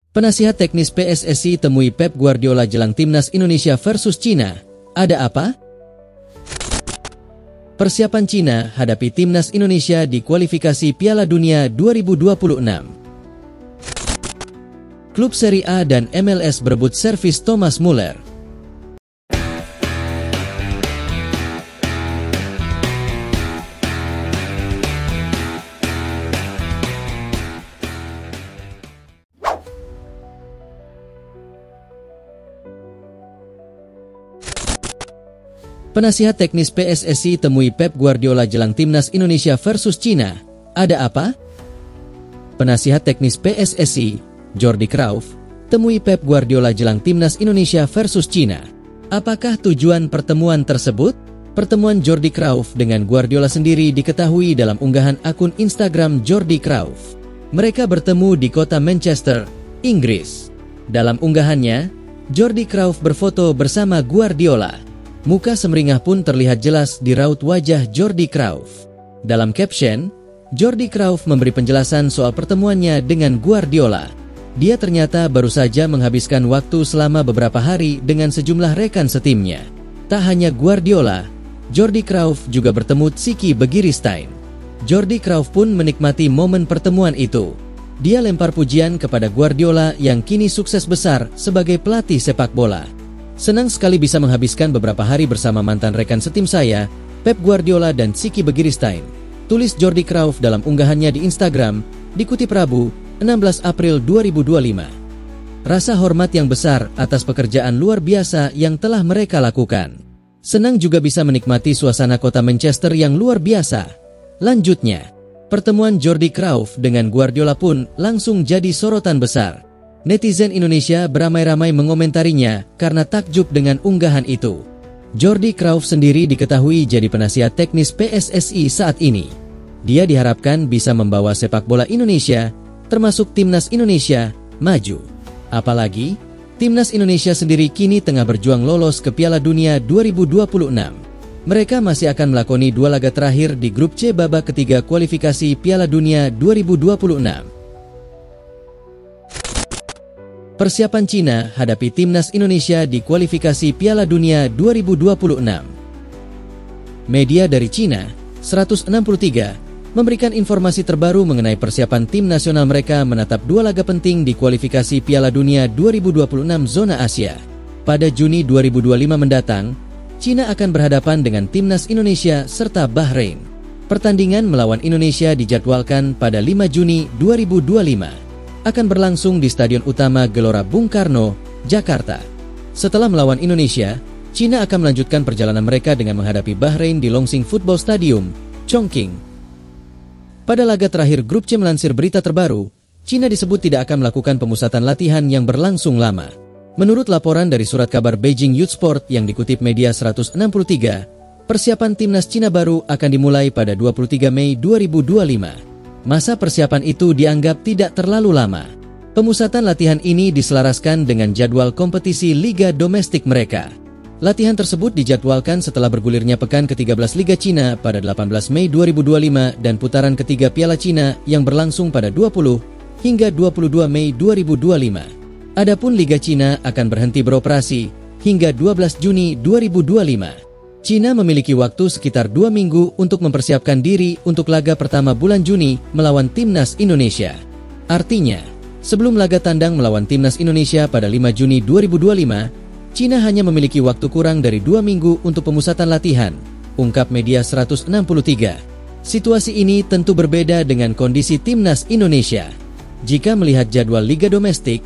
Penasihat teknis PSSI temui Pep Guardiola jelang timnas Indonesia versus Cina. Ada apa? Persiapan Cina hadapi timnas Indonesia di kualifikasi Piala Dunia 2026. Klub Serie A dan MLS berebut servis Thomas Muller. Penasihat teknis PSSI temui Pep Guardiola jelang timnas Indonesia versus Cina. Ada apa? Penasihat teknis PSSI, Jordi Cruyff, temui Pep Guardiola jelang timnas Indonesia versus Cina. Apakah tujuan pertemuan tersebut? Pertemuan Jordi Cruyff dengan Guardiola sendiri diketahui dalam unggahan akun Instagram Jordi Cruyff. Mereka bertemu di kota Manchester, Inggris. Dalam unggahannya, Jordi Cruyff berfoto bersama Guardiola. Muka semeringah pun terlihat jelas di raut wajah Jordi Cruyff. Dalam caption, Jordi Cruyff memberi penjelasan soal pertemuannya dengan Guardiola. Dia ternyata baru saja menghabiskan waktu selama beberapa hari dengan sejumlah rekan setimnya. Tak hanya Guardiola, Jordi Cruyff juga bertemu Txiki Begiristain. Jordi Cruyff pun menikmati momen pertemuan itu. Dia lempar pujian kepada Guardiola yang kini sukses besar sebagai pelatih sepak bola. Senang sekali bisa menghabiskan beberapa hari bersama mantan rekan setim saya, Pep Guardiola dan Txiki Begiristain, tulis Jordi Cruyff dalam unggahannya di Instagram, dikutip Rabu, 16 April 2025. Rasa hormat yang besar atas pekerjaan luar biasa yang telah mereka lakukan. Senang juga bisa menikmati suasana kota Manchester yang luar biasa. Lanjutnya, pertemuan Jordi Cruyff dengan Guardiola pun langsung jadi sorotan besar. Netizen Indonesia beramai-ramai mengomentarinya karena takjub dengan unggahan itu. Jordi Cruyff sendiri diketahui jadi penasihat teknis PSSI saat ini. Dia diharapkan bisa membawa sepak bola Indonesia, termasuk timnas Indonesia, maju. Apalagi, timnas Indonesia sendiri kini tengah berjuang lolos ke Piala Dunia 2026. Mereka masih akan melakoni 2 laga terakhir di grup C babak ketiga kualifikasi Piala Dunia 2026. Persiapan Cina hadapi timnas Indonesia di kualifikasi Piala Dunia 2026. Media dari Cina, 163, memberikan informasi terbaru mengenai persiapan tim nasional mereka menatap 2 laga penting di kualifikasi Piala Dunia 2026 zona Asia. Pada Juni 2025 mendatang, Cina akan berhadapan dengan timnas Indonesia serta Bahrain. Pertandingan melawan Indonesia dijadwalkan pada 5 Juni 2025. Akan berlangsung di Stadion Utama Gelora Bung Karno, Jakarta. Setelah melawan Indonesia, Cina akan melanjutkan perjalanan mereka dengan menghadapi Bahrain di Longsing Football Stadium, Chongqing. Pada laga terakhir grup C melansir berita terbaru, Cina disebut tidak akan melakukan pemusatan latihan yang berlangsung lama. Menurut laporan dari surat kabar Beijing Youth Sport yang dikutip media 163, persiapan timnas Cina baru akan dimulai pada 23 Mei 2025. Masa persiapan itu dianggap tidak terlalu lama. Pemusatan latihan ini diselaraskan dengan jadwal kompetisi liga domestik mereka. Latihan tersebut dijadwalkan setelah bergulirnya pekan ke-13 Liga Cina pada 18 Mei 2025 dan putaran ketiga Piala Cina yang berlangsung pada 20 hingga 22 Mei 2025. Adapun Liga Cina akan berhenti beroperasi hingga 12 Juni 2025. Cina memiliki waktu sekitar 2 minggu untuk mempersiapkan diri untuk laga pertama bulan Juni melawan timnas Indonesia. Artinya, sebelum laga tandang melawan timnas Indonesia pada 5 Juni 2025, Cina hanya memiliki waktu kurang dari 2 minggu untuk pemusatan latihan, ungkap media 163. Situasi ini tentu berbeda dengan kondisi timnas Indonesia. Jika melihat jadwal liga domestik,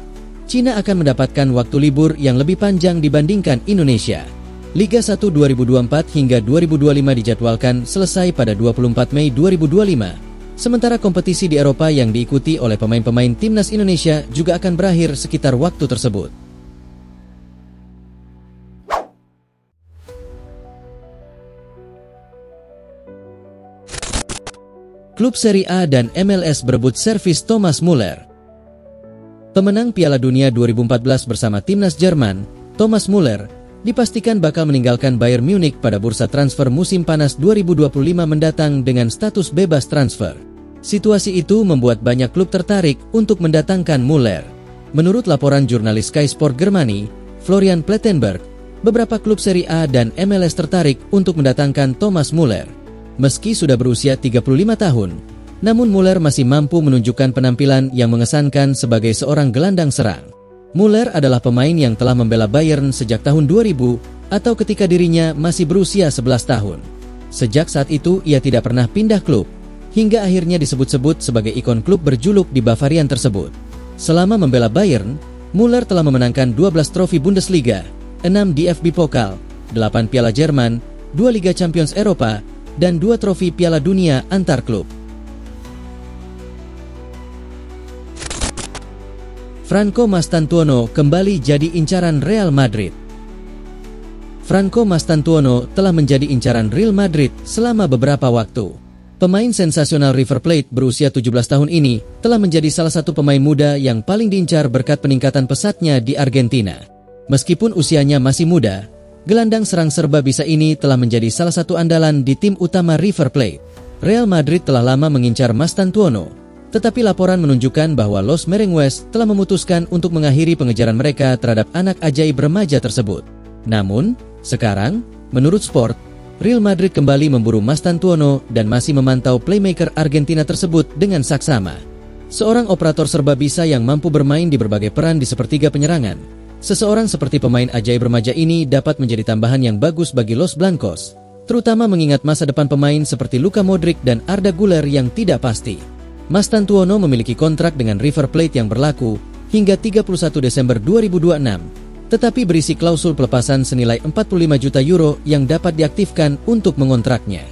Cina akan mendapatkan waktu libur yang lebih panjang dibandingkan Indonesia. Liga 1 2024 hingga 2025 dijadwalkan selesai pada 24 Mei 2025. Sementara kompetisi di Eropa yang diikuti oleh pemain-pemain timnas Indonesia juga akan berakhir sekitar waktu tersebut. Klub Serie A dan MLS berebut servis Thomas Muller. Pemenang Piala Dunia 2014 bersama timnas Jerman, Thomas Muller, dipastikan bakal meninggalkan Bayern Munich pada bursa transfer musim panas 2025 mendatang dengan status bebas transfer. Situasi itu membuat banyak klub tertarik untuk mendatangkan Muller. Menurut laporan jurnalis Sky Sport Germany, Florian Plettenberg, beberapa klub Serie A dan MLS tertarik untuk mendatangkan Thomas Muller. Meski sudah berusia 35 tahun, namun Muller masih mampu menunjukkan penampilan yang mengesankan sebagai seorang gelandang serang. Muller adalah pemain yang telah membela Bayern sejak tahun 2000 atau ketika dirinya masih berusia 11 tahun. Sejak saat itu ia tidak pernah pindah klub, hingga akhirnya disebut-sebut sebagai ikon klub berjuluk di Bavarian tersebut. Selama membela Bayern, Muller telah memenangkan 12 trofi Bundesliga, 6 DFB Pokal, 8 Piala Jerman, 2 Liga Champions Eropa, dan 2 trofi Piala Dunia antar klub. Franco Mastantuono kembali jadi incaran Real Madrid. Franco Mastantuono telah menjadi incaran Real Madrid selama beberapa waktu. Pemain sensasional River Plate berusia 17 tahun ini telah menjadi salah satu pemain muda yang paling diincar berkat peningkatan pesatnya di Argentina. Meskipun usianya masih muda, gelandang serang serba bisa ini telah menjadi salah satu andalan di tim utama River Plate. Real Madrid telah lama mengincar Mastantuono, tetapi laporan menunjukkan bahwa Los Merengues telah memutuskan untuk mengakhiri pengejaran mereka terhadap anak ajaib remaja tersebut. Namun, sekarang, menurut Sport, Real Madrid kembali memburu Mastantuono dan masih memantau playmaker Argentina tersebut dengan saksama. Seorang operator serba bisa yang mampu bermain di berbagai peran di sepertiga penyerangan. Seseorang seperti pemain ajaib remaja ini dapat menjadi tambahan yang bagus bagi Los Blancos, terutama mengingat masa depan pemain seperti Luka Modric dan Arda Güler yang tidak pasti. Mastantuono memiliki kontrak dengan River Plate yang berlaku hingga 31 Desember 2026, tetapi berisi klausul pelepasan senilai 45 juta euro yang dapat diaktifkan untuk mengontraknya.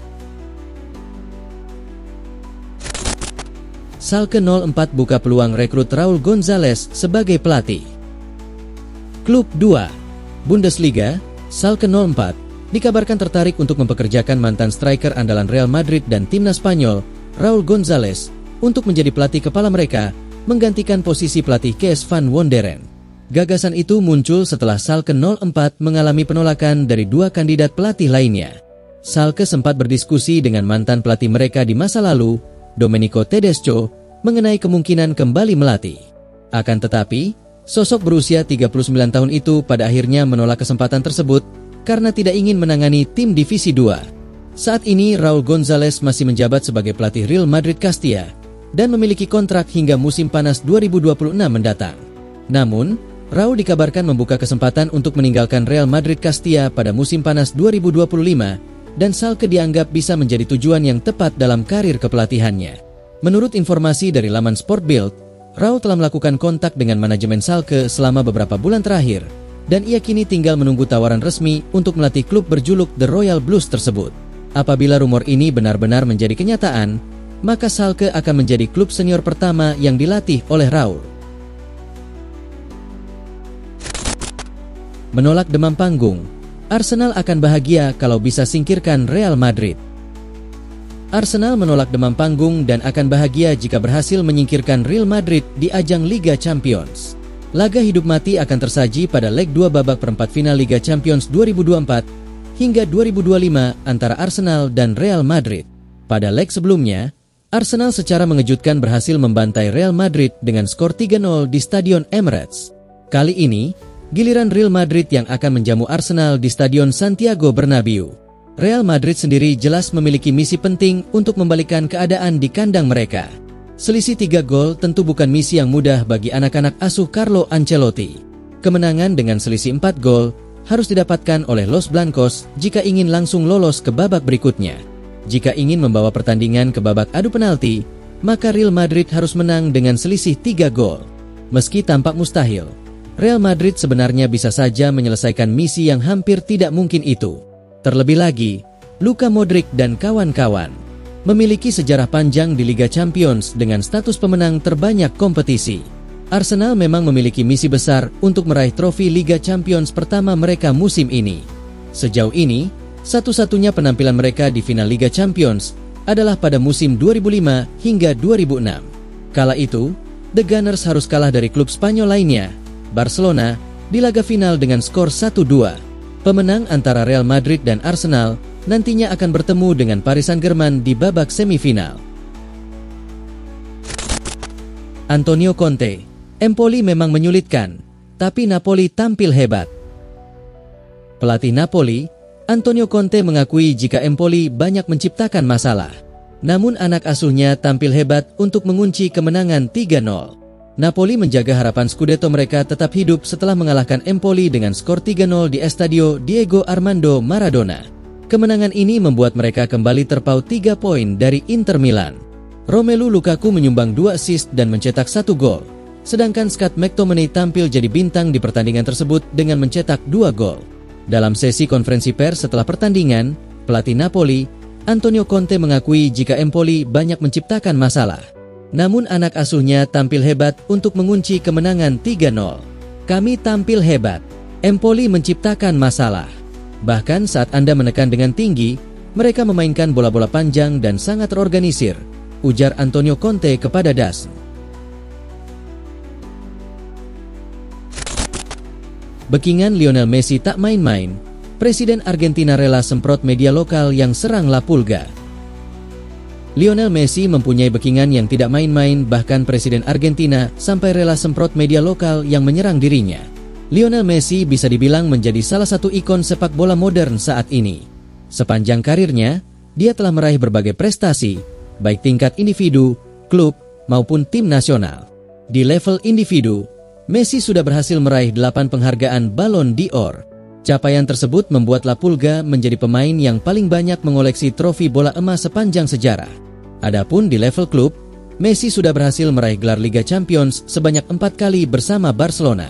Schalke 04 buka peluang rekrut Raul Gonzalez sebagai pelatih. Klub 2 Bundesliga, Schalke 04, dikabarkan tertarik untuk mempekerjakan mantan striker andalan Real Madrid dan timnas Spanyol, Raul Gonzalez, untuk menjadi pelatih kepala mereka, menggantikan posisi pelatih Kees van Wonderen. Gagasan itu muncul setelah Schalke 04 mengalami penolakan dari 2 kandidat pelatih lainnya. Schalke sempat berdiskusi dengan mantan pelatih mereka di masa lalu, Domenico Tedesco, mengenai kemungkinan kembali melatih. Akan tetapi, sosok berusia 39 tahun itu pada akhirnya menolak kesempatan tersebut karena tidak ingin menangani tim Divisi 2. Saat ini Raul Gonzalez masih menjabat sebagai pelatih Real Madrid Castilla dan memiliki kontrak hingga musim panas 2026 mendatang. Namun, Raul dikabarkan membuka kesempatan untuk meninggalkan Real Madrid Castilla pada musim panas 2025 dan Schalke dianggap bisa menjadi tujuan yang tepat dalam karir kepelatihannya. Menurut informasi dari laman Sport Bild, Raul telah melakukan kontak dengan manajemen Schalke selama beberapa bulan terakhir, dan ia kini tinggal menunggu tawaran resmi untuk melatih klub berjuluk The Royal Blues tersebut. Apabila rumor ini benar-benar menjadi kenyataan, maka Schalke akan menjadi klub senior pertama yang dilatih oleh Raul. Menolak demam panggung, Arsenal akan bahagia kalau bisa singkirkan Real Madrid. Arsenal menolak demam panggung dan akan bahagia jika berhasil menyingkirkan Real Madrid di ajang Liga Champions. Laga hidup mati akan tersaji pada leg 2 babak perempat final Liga Champions 2024 hingga 2025 antara Arsenal dan Real Madrid. Pada leg sebelumnya, Arsenal secara mengejutkan berhasil membantai Real Madrid dengan skor 3-0 di Stadion Emirates. Kali ini, giliran Real Madrid yang akan menjamu Arsenal di Stadion Santiago Bernabeu. Real Madrid sendiri jelas memiliki misi penting untuk membalikan keadaan di kandang mereka. Selisih 3 gol tentu bukan misi yang mudah bagi anak-anak asuh Carlo Ancelotti. Kemenangan dengan selisih 4 gol harus didapatkan oleh Los Blancos jika ingin langsung lolos ke babak berikutnya. Jika ingin membawa pertandingan ke babak adu penalti, maka Real Madrid harus menang dengan selisih 3 gol. Meski tampak mustahil, Real Madrid sebenarnya bisa saja menyelesaikan misi yang hampir tidak mungkin itu. Terlebih lagi, Luka Modric dan kawan-kawan memiliki sejarah panjang di Liga Champions dengan status pemenang terbanyak kompetisi. Arsenal memang memiliki misi besar untuk meraih trofi Liga Champions pertama mereka musim ini. Sejauh ini, satu-satunya penampilan mereka di final Liga Champions adalah pada musim 2005 hingga 2006. Kala itu, The Gunners harus kalah dari klub Spanyol lainnya, Barcelona, di laga final dengan skor 1-2. Pemenang antara Real Madrid dan Arsenal nantinya akan bertemu dengan Paris Saint-Germain di babak semifinal. Antonio Conte, Empoli memang menyulitkan, tapi Napoli tampil hebat. Pelatih Napoli, Antonio Conte mengakui jika Empoli banyak menciptakan masalah. Namun anak asuhnya tampil hebat untuk mengunci kemenangan 3-0. Napoli menjaga harapan Scudetto mereka tetap hidup setelah mengalahkan Empoli dengan skor 3-0 di Estadio Diego Armando Maradona. Kemenangan ini membuat mereka kembali terpaut 3 poin dari Inter Milan. Romelu Lukaku menyumbang 2 assist dan mencetak 1 gol. Sedangkan Scott McTominay tampil jadi bintang di pertandingan tersebut dengan mencetak 2 gol. Dalam sesi konferensi pers setelah pertandingan, pelatih Napoli, Antonio Conte mengakui jika Empoli banyak menciptakan masalah. Namun anak asuhnya tampil hebat untuk mengunci kemenangan 3-0. Kami tampil hebat. Empoli menciptakan masalah. Bahkan saat Anda menekan dengan tinggi, mereka memainkan bola-bola panjang dan sangat terorganisir, ujar Antonio Conte kepada DAZN. Bekingan Lionel Messi tak main-main, Presiden Argentina rela semprot media lokal yang serang La Pulga. Lionel Messi mempunyai bekingan yang tidak main-main, bahkan Presiden Argentina sampai rela semprot media lokal yang menyerang dirinya. Lionel Messi bisa dibilang menjadi salah satu ikon sepak bola modern saat ini. Sepanjang karirnya, dia telah meraih berbagai prestasi, baik tingkat individu, klub, maupun tim nasional. Di level individu, Messi sudah berhasil meraih 8 penghargaan Ballon d'Or. Capaian tersebut membuat La Pulga menjadi pemain yang paling banyak mengoleksi trofi bola emas sepanjang sejarah. Adapun di level klub, Messi sudah berhasil meraih gelar Liga Champions sebanyak 4 kali bersama Barcelona.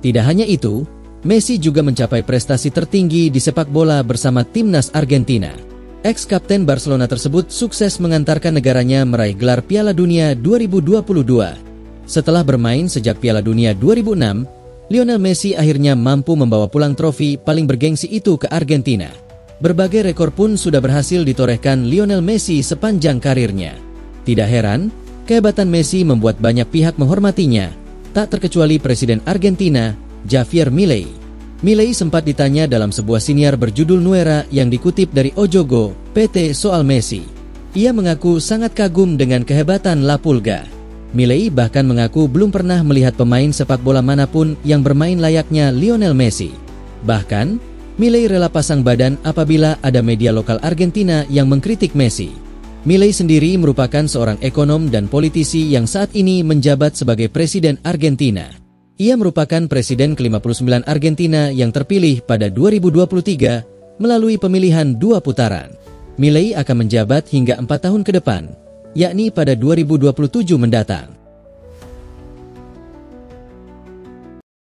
Tidak hanya itu, Messi juga mencapai prestasi tertinggi di sepak bola bersama timnas Argentina. Ex-kapten Barcelona tersebut sukses mengantarkan negaranya meraih gelar Piala Dunia 2022. Setelah bermain sejak Piala Dunia 2006, Lionel Messi akhirnya mampu membawa pulang trofi paling bergengsi itu ke Argentina. Berbagai rekor pun sudah berhasil ditorehkan Lionel Messi sepanjang karirnya. Tidak heran, kehebatan Messi membuat banyak pihak menghormatinya, tak terkecuali Presiden Argentina, Javier Milei. Milei sempat ditanya dalam sebuah siniar berjudul Nuera yang dikutip dari Ojogo, PT soal Messi. Ia mengaku sangat kagum dengan kehebatan La Pulga. Milei bahkan mengaku belum pernah melihat pemain sepak bola manapun yang bermain layaknya Lionel Messi. Bahkan, Milei rela pasang badan apabila ada media lokal Argentina yang mengkritik Messi. Milei sendiri merupakan seorang ekonom dan politisi yang saat ini menjabat sebagai Presiden Argentina. Ia merupakan Presiden ke-59 Argentina yang terpilih pada 2023 melalui pemilihan 2 putaran. Milei akan menjabat hingga 4 tahun ke depan, yakni pada 2027 mendatang.